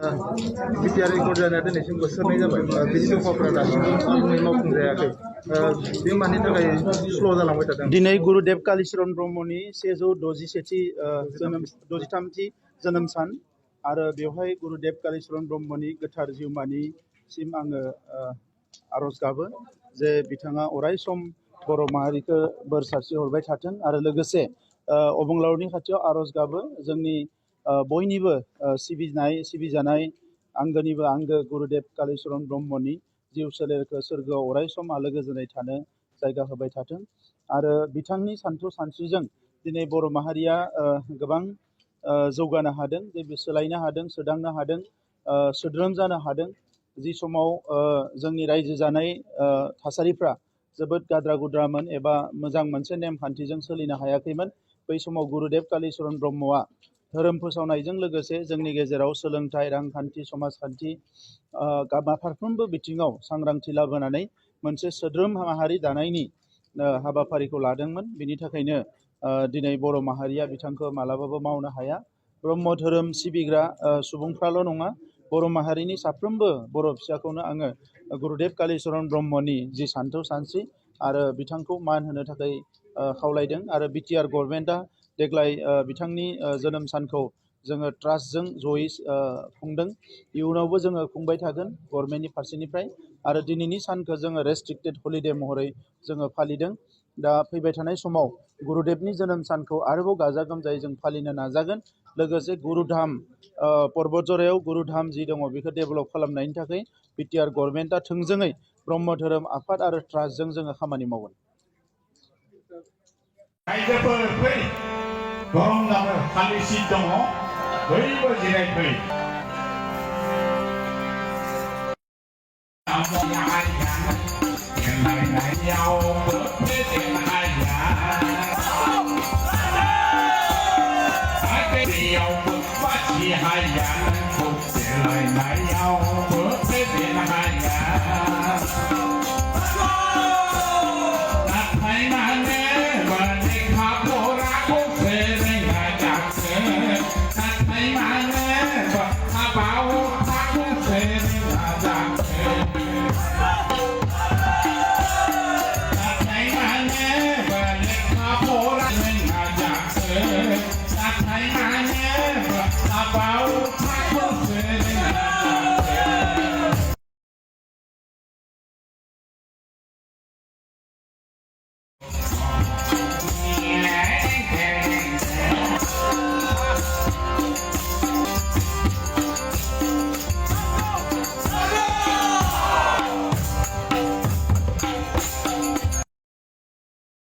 BTR record जानाया दिनैसिम बोसोरनै जाबाय बिनि दफाफोरा दासिमबो आबुङै मावफुंजायाखै बे मानि थाखाय स्ल' जालांबाय थादों। दिनै गुरुदेब कालिचरण ब्रह्मनि 167थि द'जिथामथि जोनोम सान आरो बेवहाय गुरुदेब कालिचरण ब्रह्मनि गोथार जिउमानिसिम आङो आर'ज गाबो जे बिथाङा अराय सम बर' माहारिखौ बोर सारस्रि हरबाय थाथों आरो लोगोसे अबंलावरिनि खाथियाव आर'ज गाबो जोंनि बयनिबो सिबिजानाय आंगोनिबो आंगो गुरुदेब कालिचरण ब्रह्मनि जिउ सोलेरखौ सोरगोआव अराय सम आलो गोजोनै थानो जायगा होबाय थाथों आरो बिथांनि सान्थौ सानस्रिजों दिनै बर' माहारिया गोबां जौगानो हादों जे सोलायनो हादों सोदांनो हादों सोद्रोम जानो हादों जि समाव जोंनि रायजो जानाय थासारिफ्रा जोबोद गाद्रा गुद्रामोन एबा मोजां मोनसे नेमखान्थिजों सोलिनो हायाखैमोन बै समाव गुरुदेब कालिचरण ब्रह्मआ धोरोम फोसावनायजों लोगोसे जोंनि गेजेराव सोलोंथाइ रांखान्थि समाजखान्थि फारफ्रोमबो बिथिङाव सांग्रांथि लाबोनानै मोनसे सोद्रोम माहारि दानायनि हाबाफारिखौ लादोंमोन। बिनि थाखायनो दिनै बर' माहारिया बिथांखौ मालाबाबो मावनो हाया। ब्रह्म धोरोम सिबिग्रा सुबुंफ्राल' नङा बर' माहारिनि साफ्रोमबो बर' फिसाखौनो आङो गुरुदेब कालिचरण ब्रह्मनि जि सान्थौ सानस्रि आरो बिथांखौ मान होनो थाखाय खावलायदों आरो बिटिआर गभर्नमेन्टआ देग्लाय बिथांनि जोनोम सानखौ जोङो ट्रास्टजों जयै खुंदों। इयुनावबो जोङो खुंबाय थागोन गभर्नमेन्टनि फारसेनिफ्राय आरो दिनैनि सानखौ जोङो रेस्ट्रिक्टेड हलिडे महरै जोङो फालिदों। दा फैबाय थानाय समाव गुरुदेबनि जोनोम सानखौ आरोबाव गाजा गोमजायै जों फालिनो नाजागोन। लोगोसे गुरुधाम पर्बतजरायाव गुरुधाम जि दङ बेखौ डेभेलप खालामनायनि थाखाय बिटिआर गभर्नमेन्टआ थोंजोङै ब्रह्म धोरोम आफाद आरो ट्रास्टजों जोङो खामानि मावगोन। रायजोफोर फै गरम जानो खालि सिट दङ बयबो जिरायफै। Hãy subscribe cho kênh Ghiền Mì Gõ để không bỏ lỡ